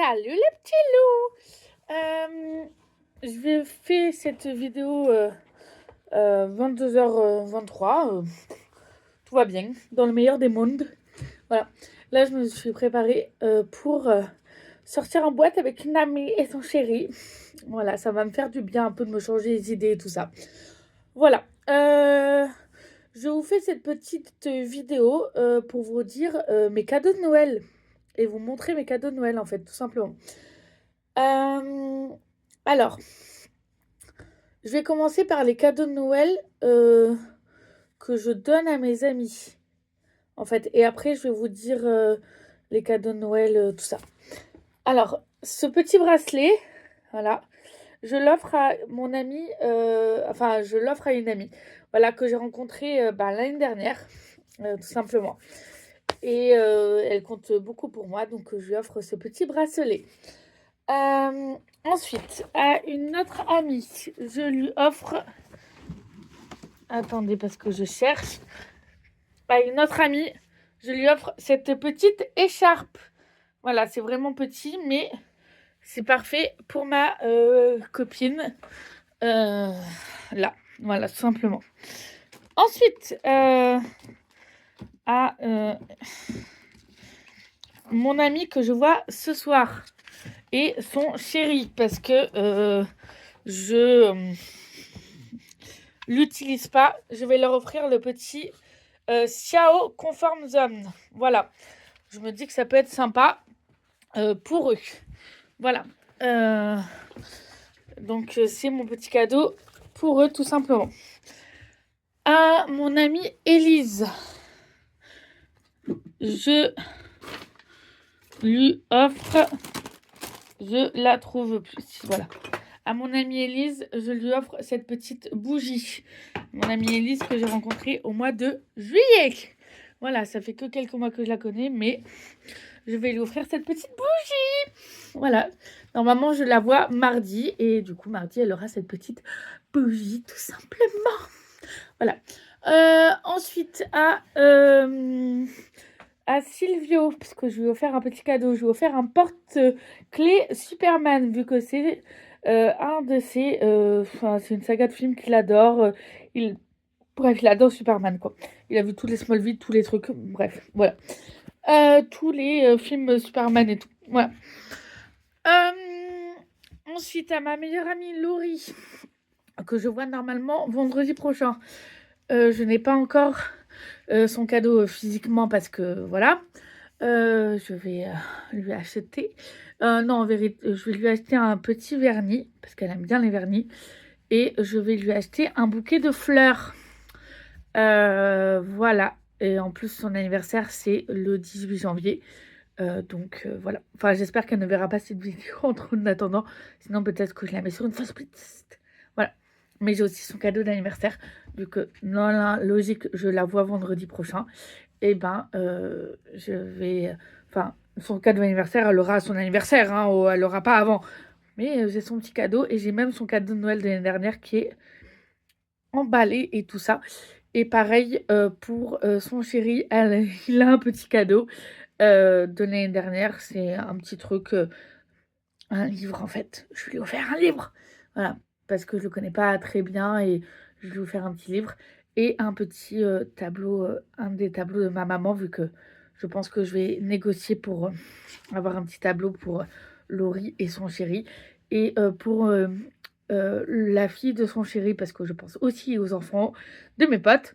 Salut les petits loups. Je vais faire cette vidéo 22h23. Tout va bien, dans le meilleur des mondes. Voilà. Là, je me suis préparée pour sortir en boîte avec une amie et son chéri. Voilà, ça va me faire du bien un peu de me changer les idées et tout ça. Voilà. Je vous fais cette petite vidéo pour vous dire mes cadeaux de Noël. Et vous montrer mes cadeaux de Noël, en fait, tout simplement. Alors, je vais commencer par les cadeaux de Noël que je donne à mes amis, en fait. Et après, je vais vous dire les cadeaux de Noël, tout ça. Alors, ce petit bracelet, voilà, je l'offre à mon amie, enfin, je l'offre à une amie, voilà, que j'ai rencontrée l'année dernière, tout simplement. Et elle compte beaucoup pour moi, donc je lui offre ce petit bracelet. Ensuite, à une autre amie, je lui offre... Attendez, parce que je cherche. À une autre amie, je lui offre cette petite écharpe. Voilà, c'est vraiment petit, mais c'est parfait pour ma copine. Là, voilà, tout simplement. Ensuite, à mon ami que je vois ce soir et son chéri, parce que je l'utilise pas. Je vais leur offrir le petit Xiao Conform Zone. Voilà. Je me dis que ça peut être sympa pour eux. Voilà. Donc, c'est mon petit cadeau pour eux, tout simplement. À mon amie Élise, je lui offre... Je la trouve plus. Voilà. À mon amie Élise, je lui offre cette petite bougie. Mon amie Élise que j'ai rencontrée au mois de juillet. Voilà, ça fait que quelques mois que je la connais, mais je vais lui offrir cette petite bougie. Voilà. Normalement, je la vois mardi. Et du coup, mardi, elle aura cette petite bougie, tout simplement. Voilà. Ensuite, à Silvio, parce que je lui ai offert un petit cadeau. Je lui ai offert un porte-clés Superman, vu que c'est un de ses... c'est une saga de films qu'il adore. Bref, il adore Superman, quoi. Il a vu tous les Smallville, tous les trucs. Bref, voilà. Tous les films Superman et tout. Voilà. Ensuite, à ma meilleure amie Laurie, que je vois normalement vendredi prochain. Je n'ai pas encore son cadeau physiquement parce que voilà. Je vais lui acheter. Non, en vérité, je vais lui acheter un petit vernis parce qu'elle aime bien les vernis. Et je vais lui acheter un bouquet de fleurs. Voilà. Et en plus, son anniversaire, c'est le 18 janvier. Donc voilà. Enfin, j'espère qu'elle ne verra pas cette vidéo en attendant. Sinon, peut-être que je la mets sur une fausse piste. Voilà. Mais j'ai aussi son cadeau d'anniversaire. Vu que, non, là, logique, je la vois vendredi prochain. Et ben, je vais... Enfin, son cadeau d'anniversaire, elle aura son anniversaire. Hein, elle l'aura pas avant. Mais j'ai son petit cadeau. Et j'ai même son cadeau de Noël de l'année dernière qui est emballé et tout ça. Et pareil pour son chéri. Il a un petit cadeau de l'année dernière. C'est un petit truc... un livre, en fait. Je lui ai offert un livre. Voilà. Parce que je le connais pas très bien et je lui ai offert un petit livre et un petit tableau, un des tableaux de ma maman, vu que je pense que je vais négocier pour avoir un petit tableau pour Laurie et son chéri. Et pour la fille de son chéri, parce que je pense aussi aux enfants de mes potes,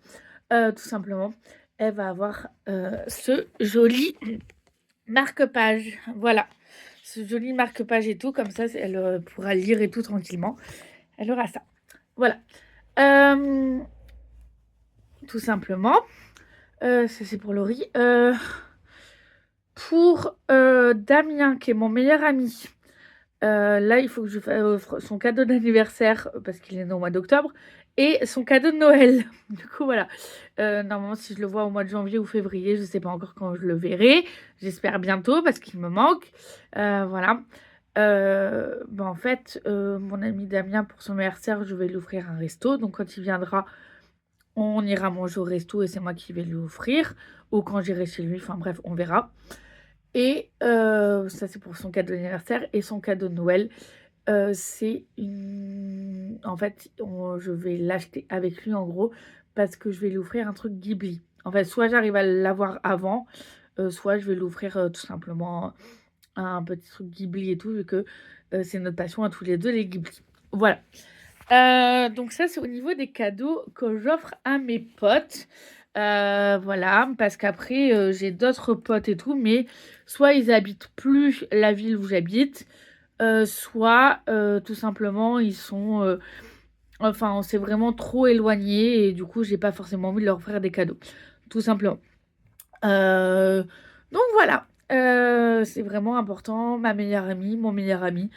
tout simplement, elle va avoir ce joli marque-page. Voilà. Ce joli marque-page et tout, comme ça, elle pourra lire et tout tranquillement. Elle aura ça. Voilà. Tout simplement. Ça, c'est pour Laurie. Pour Damien, qui est mon meilleur ami. Là, il faut que je fasse son cadeau d'anniversaire, parce qu'il est né au mois d'octobre, et son cadeau de Noël. Du coup, voilà. Normalement, si je le vois au mois de janvier ou février, je ne sais pas encore quand je le verrai. J'espère bientôt, parce qu'il me manque. Voilà. En fait, mon ami Damien, pour son anniversaire, je vais lui offrir un resto. Donc, quand il viendra, on ira manger au resto et c'est moi qui vais lui offrir. Ou quand j'irai chez lui, enfin bref, on verra. Et ça, c'est pour son cadeau d'anniversaire. Et son cadeau de Noël, c'est une... En fait, je vais l'acheter avec lui, en gros, parce que je vais lui offrir un truc Ghibli. En fait, soit j'arrive à l'avoir avant, soit je vais lui offrir tout simplement un petit truc Ghibli et tout, vu que c'est notre passion à tous les deux, les Ghibli. Voilà. Donc ça, c'est au niveau des cadeaux que j'offre à mes potes. Voilà, parce qu'après, j'ai d'autres potes et tout, mais soit ils habitent plus la ville où j'habite, soit tout simplement ils sont... enfin, on s'est vraiment trop éloigné et du coup, j'ai pas forcément envie de leur faire des cadeaux. Tout simplement. Euh, donc voilà, c'est vraiment important. Ma meilleure amie, mon meilleur ami.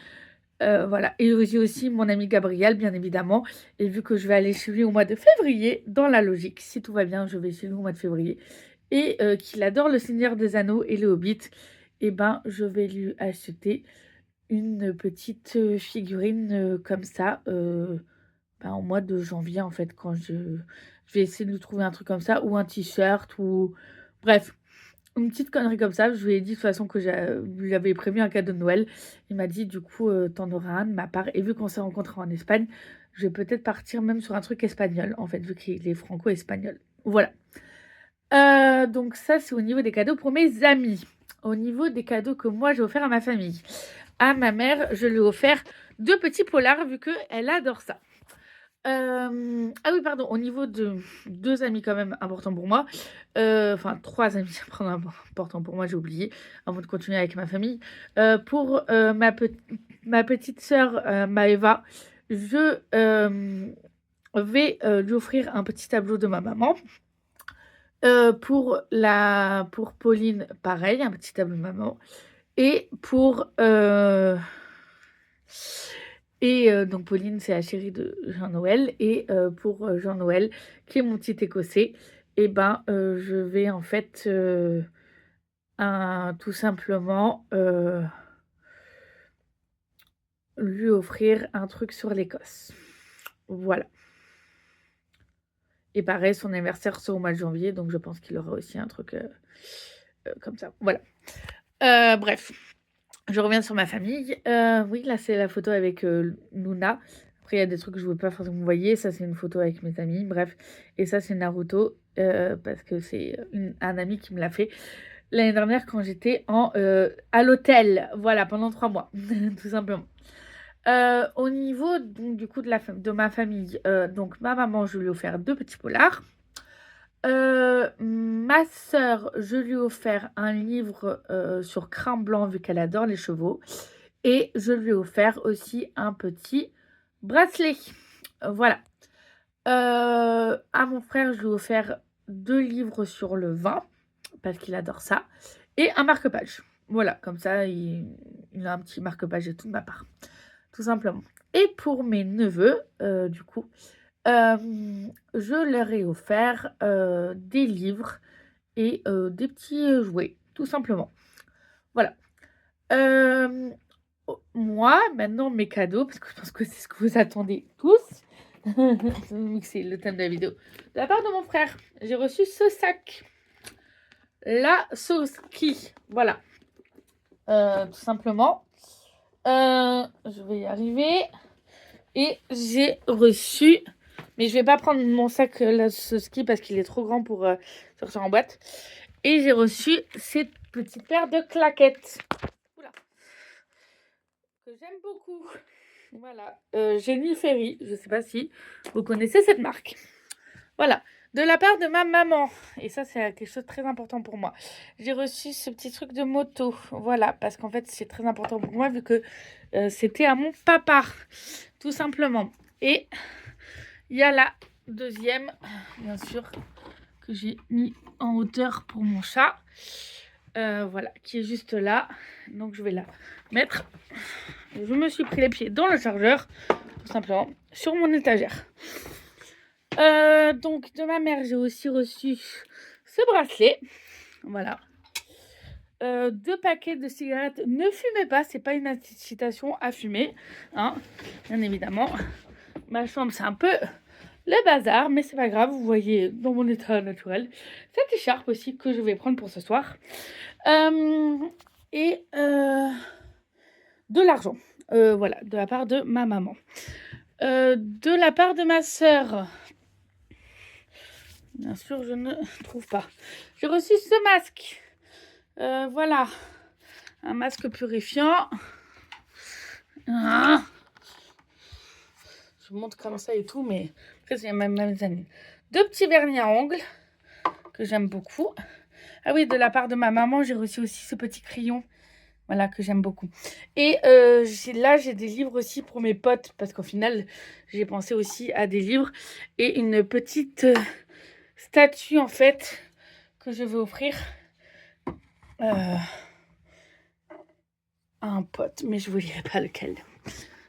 Voilà. Et j'ai aussi mon ami Gabriel, bien évidemment. Et vu que je vais aller chez lui au mois de février, dans la logique, si tout va bien, je vais chez lui au mois de février. Et qu'il adore le Seigneur des Anneaux et les Hobbits, et ben je vais lui acheter une petite figurine comme ça ben, au mois de janvier en fait quand je vais essayer de lui trouver un truc comme ça ou un t-shirt ou bref une petite connerie comme ça. Je lui ai dit de toute façon que lui avais prévu un cadeau de Noël. Il m'a dit du coup t'en auras un de ma part et vu qu'on s'est rencontrés en Espagne je vais peut-être partir même sur un truc espagnol en fait vu qu'il est franco-espagnol. Voilà. Donc ça c'est au niveau des cadeaux pour mes amis. Au niveau des cadeaux que moi j'ai offert à ma famille. À ma mère, je lui ai offert 2 petits polars vu qu'elle adore ça. Ah oui, pardon, au niveau de 2 amis quand même importants pour moi, enfin 3 amis importants pour moi, j'ai oublié, avant de continuer avec ma famille. Pour, ma petite sœur, Maëva, je, vais, lui offrir un petit tableau de ma maman. Pour Pauline, pareil, un petit tableau de maman. Et pour donc Pauline, c'est la chérie de Jean-Noël. Et pour Jean-Noël, qui est mon petit écossais, et ben je vais en fait tout simplement lui offrir un truc sur l'Écosse. Voilà. Et pareil, son anniversaire sera au mois de janvier, donc je pense qu'il aura aussi un truc comme ça. Voilà. Bref. Je reviens sur ma famille. Oui, là, c'est la photo avec Luna. Après, il y a des trucs que je ne veux pas forcément vous voyez. Ça, c'est une photo avec mes amis. Bref. Et ça, c'est Naruto. Parce que c'est un ami qui me l'a fait l'année dernière quand j'étais à l'hôtel. Voilà, pendant 3 mois. Tout simplement. Au niveau donc, du coup de ma famille, donc ma maman, je lui ai offert 2 petits polars. Ma sœur, je lui ai offert un livre sur Crin Blanc vu qu'elle adore les chevaux. Et je lui ai offert aussi un petit bracelet. Voilà. À mon frère, je lui ai offert 2 livres sur le vin parce qu'il adore ça. Et un marque-page. Voilà, comme ça, il a un petit marque-page et tout de ma part. Tout simplement. Et pour mes neveux, du coup, je leur ai offert des livres et des petits jouets, tout simplement. Voilà. Moi, maintenant, mes cadeaux, parce que je pense que c'est ce que vous attendez tous, c'est le thème de la vidéo, de la part de mon frère, j'ai reçu ce sac. La sauce qui, voilà, tout simplement. Je vais y arriver. Et j'ai reçu, mais je vais pas prendre mon sac la ski parce qu'il est trop grand pour sortir en boîte. Et j'ai reçu cette petite paire de claquettes. Oula. Que j'aime beaucoup. Voilà. Jenny Ferry, je sais pas si vous connaissez cette marque. Voilà. De la part de ma maman. Et ça, c'est quelque chose de très important pour moi. J'ai reçu ce petit truc de moto. Voilà. Parce qu'en fait, c'est très important pour moi vu que c'était à mon papa. Tout simplement. Et il y a la deuxième, bien sûr, que j'ai mis en hauteur pour mon chat. Voilà, qui est juste là. Donc, je vais la mettre. Je me suis pris les pieds dans le chargeur, tout simplement, sur mon étagère. Donc, de ma mère, j'ai aussi reçu ce bracelet. Voilà. 2 paquets de cigarettes. Ne fumez pas, c'est pas une incitation à fumer, hein, bien évidemment. Ma chambre, c'est un peu le bazar, mais c'est pas grave, vous voyez dans mon état naturel. Cette écharpe aussi que je vais prendre pour ce soir. Et de l'argent, voilà, de la part de ma maman. De la part de ma sœur, bien sûr, je ne trouve pas. J'ai reçu ce masque. Voilà, un masque purifiant. Ah, je vous montre comme ça et tout, mais après, c'est même années. 2 petits vernis à ongles que j'aime beaucoup. Ah oui, de la part de ma maman, j'ai reçu aussi ce petit crayon. Voilà, que j'aime beaucoup. Et là, j'ai des livres aussi pour mes potes, parce qu'au final, j'ai pensé aussi à des livres. Et une petite statue, en fait, que je vais offrir à un pote. Mais je ne vous dirai pas lequel.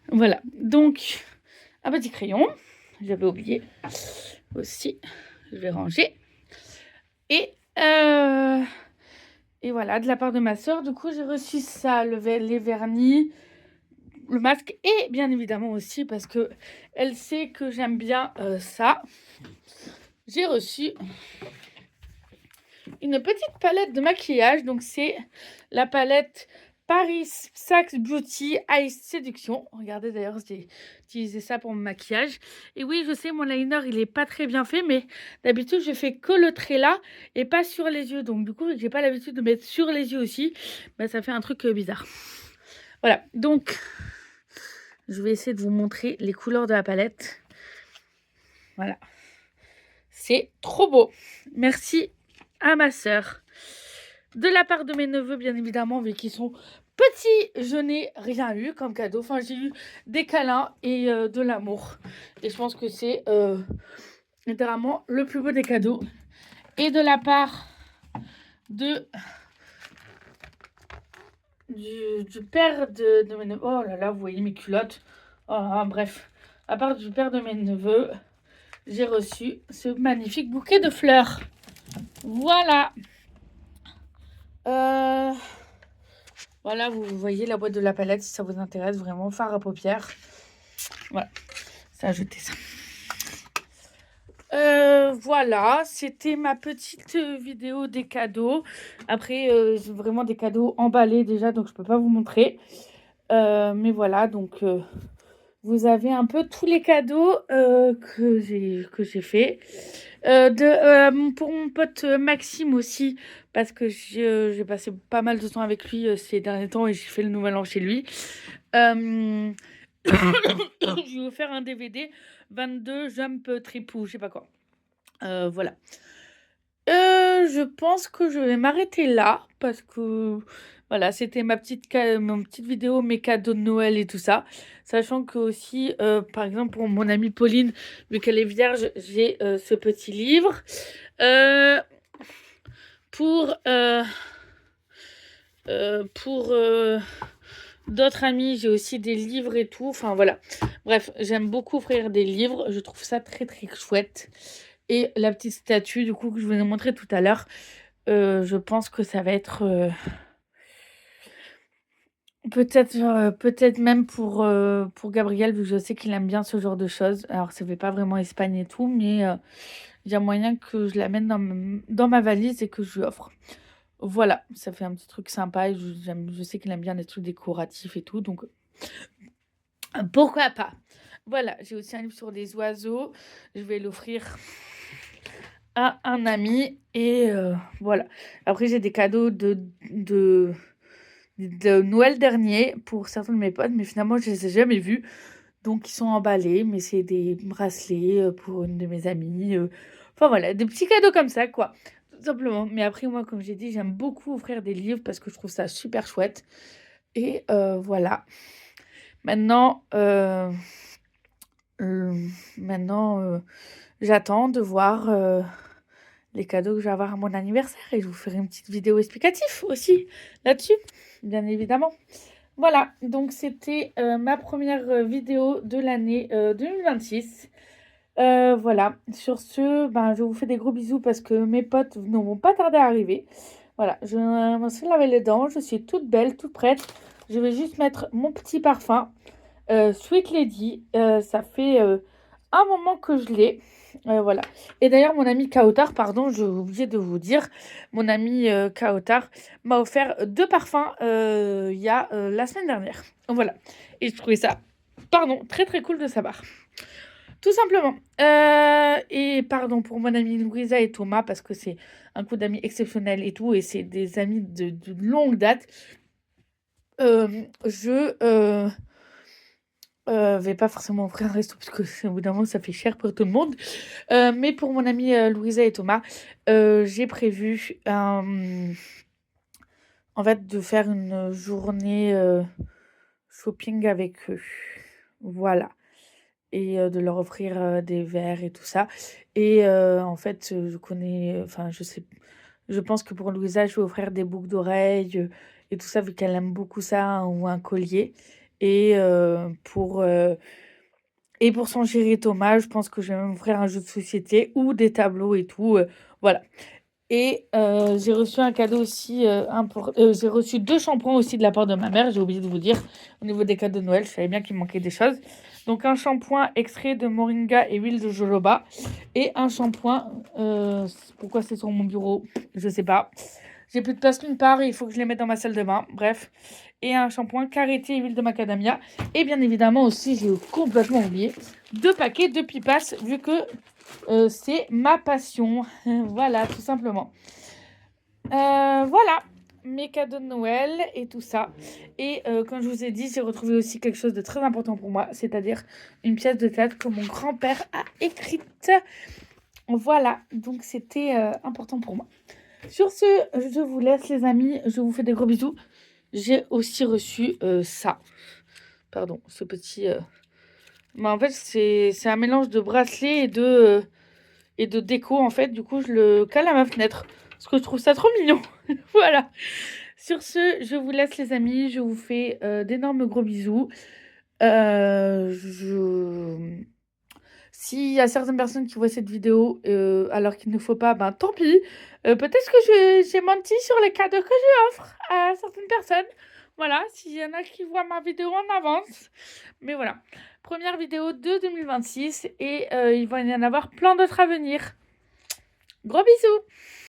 Voilà, donc, un petit crayon. J'avais oublié aussi. Je vais ranger. Et voilà, de la part de ma sœur, du coup, j'ai reçu ça, les vernis, le masque, et bien évidemment aussi, parce que elle sait que j'aime bien ça, j'ai reçu une petite palette de maquillage. Donc, c'est la palette Paris Sax Beauty Ice Séduction. Regardez, d'ailleurs, j'ai utilisé ça pour mon maquillage. Et oui, je sais, mon liner, il est pas très bien fait, mais d'habitude, je fais que le trait là et pas sur les yeux. Donc, du coup, j'ai pas l'habitude de mettre sur les yeux aussi. Bah, ça fait un truc bizarre. Voilà, donc, je vais essayer de vous montrer les couleurs de la palette. Voilà. C'est trop beau. Merci à ma sœur. De la part de mes neveux, bien évidemment, vu qu'ils sont petits, je n'ai rien eu comme cadeau. Enfin, j'ai eu des câlins et de l'amour. Et je pense que c'est littéralement le plus beau des cadeaux. Et de la part de du père de mes neveux... Oh là là, vous voyez mes culottes. Oh, bref. À part du père de mes neveux, j'ai reçu ce magnifique bouquet de fleurs. Voilà. Voilà, vous voyez la boîte de la palette si ça vous intéresse vraiment. Fard à paupières. Voilà, ça a jeté ça. Voilà, c'était ma petite vidéo des cadeaux. Après, j'ai vraiment des cadeaux emballés déjà, donc je peux pas vous montrer. Mais voilà, donc vous avez un peu tous les cadeaux que j'ai fait. Pour mon pote Maxime aussi, parce que j'ai passé pas mal de temps avec lui ces derniers temps et j'ai fait le nouvel an chez lui. Je lui ai offert un DVD 22 Jump Tripou, je sais pas quoi. Voilà. Je pense que je vais m'arrêter là parce que voilà, c'était ma petite vidéo, mes cadeaux de Noël et tout ça. Sachant que aussi, par exemple, pour mon amie Pauline, vu qu'elle est vierge, j'ai ce petit livre. Pour d'autres amis, j'ai aussi des livres et tout. Enfin, voilà. Bref, j'aime beaucoup offrir des livres. Je trouve ça très, très chouette. Et la petite statue, du coup, que je vous ai montré tout à l'heure, je pense que ça va être... peut-être même pour Gabriel, vu que je sais qu'il aime bien ce genre de choses. Alors, ça fait pas vraiment Espagne et tout, mais il y a moyen que je l'amène dans ma valise et que je lui offre. Voilà, ça fait un petit truc sympa et je sais qu'il aime bien les trucs décoratifs et tout, donc pourquoi pas. Voilà, j'ai aussi un livre sur les oiseaux. Je vais l'offrir à un ami et voilà. Après, j'ai des cadeaux de Noël dernier pour certains de mes potes, mais finalement, je les ai jamais vus. Donc, ils sont emballés, mais c'est des bracelets pour une de mes amies. Enfin, voilà, des petits cadeaux comme ça, quoi. Tout simplement. Mais après, moi, comme j'ai dit, j'aime beaucoup offrir des livres parce que je trouve ça super chouette. Et voilà. Maintenant, j'attends de voir les cadeaux que je vais avoir à mon anniversaire et je vous ferai une petite vidéo explicative aussi là-dessus, bien évidemment. Voilà, donc c'était ma première vidéo de l'année 2026. Voilà, sur ce, je vous fais des gros bisous parce que mes potes ne vont pas tarder à arriver. Voilà, je me suis lavé les dents, je suis toute belle, toute prête. Je vais juste mettre mon petit parfum Sweet Lady. Ça fait un moment que je l'ai. Voilà. Et d'ailleurs, mon ami Kaotar, pardon, j'ai oublié de vous dire, mon ami Kaotar m'a offert 2 parfums il y a la semaine dernière. Voilà. Et je trouvais ça, pardon, très très cool de sa part. Tout simplement. Et pardon pour mon ami Louisa et Thomas, parce que c'est un coup d'amis exceptionnel et tout, et c'est des amis de longue date. Je vais pas forcément offrir un resto parce que au bout d'un moment ça fait cher pour tout le monde. Mais pour mon ami Louisa et Thomas, j'ai prévu en fait de faire une journée shopping avec eux. Voilà. Et de leur offrir des verres et tout ça. Et en fait, je connais, enfin, je pense que pour Louisa, je vais offrir des boucles d'oreilles et tout ça, vu qu'elle aime beaucoup ça, hein, ou un collier. Et pour son chéri Thomas, je pense que je vais même offrir un jeu de société ou des tableaux et tout. Voilà. Et j'ai reçu un cadeau aussi, j'ai reçu 2 shampoings aussi de la part de ma mère, j'ai oublié de vous dire. Au niveau des cadeaux de Noël, je savais bien qu'il me manquait des choses. Donc un shampoing extrait de moringa et huile de jojoba et un shampoing, pourquoi c'est sur mon bureau? Je sais pas. J'ai plus de place nulle part et il faut que je les mette dans ma salle de bain, bref. Et un shampoing karité et huile de macadamia. Et bien évidemment aussi, j'ai complètement oublié, 2 paquets de Pipas vu que c'est ma passion. Voilà, tout simplement. Voilà, mes cadeaux de Noël et tout ça. Et comme je vous ai dit, j'ai retrouvé aussi quelque chose de très important pour moi, c'est-à-dire une pièce de théâtre que mon grand-père a écrite. Voilà, donc c'était important pour moi. Sur ce, je vous laisse les amis, je vous fais des gros bisous. J'ai aussi reçu ça. Pardon, ce petit... Mais en fait, c'est un mélange de bracelet et de déco, en fait. Du coup, je le cale à ma fenêtre. Parce que je trouve ça trop mignon. Voilà. Sur ce, je vous laisse les amis. Je vous fais d'énormes gros bisous. S'il y a certaines personnes qui voient cette vidéo alors qu'il ne faut pas, ben tant pis. Peut-être que j'ai menti sur les cadeaux que j'offre à certaines personnes. Voilà, s'il y en a qui voient ma vidéo en avance. Mais voilà, première vidéo de 2026 et il va y en avoir plein d'autres à venir. Gros bisous!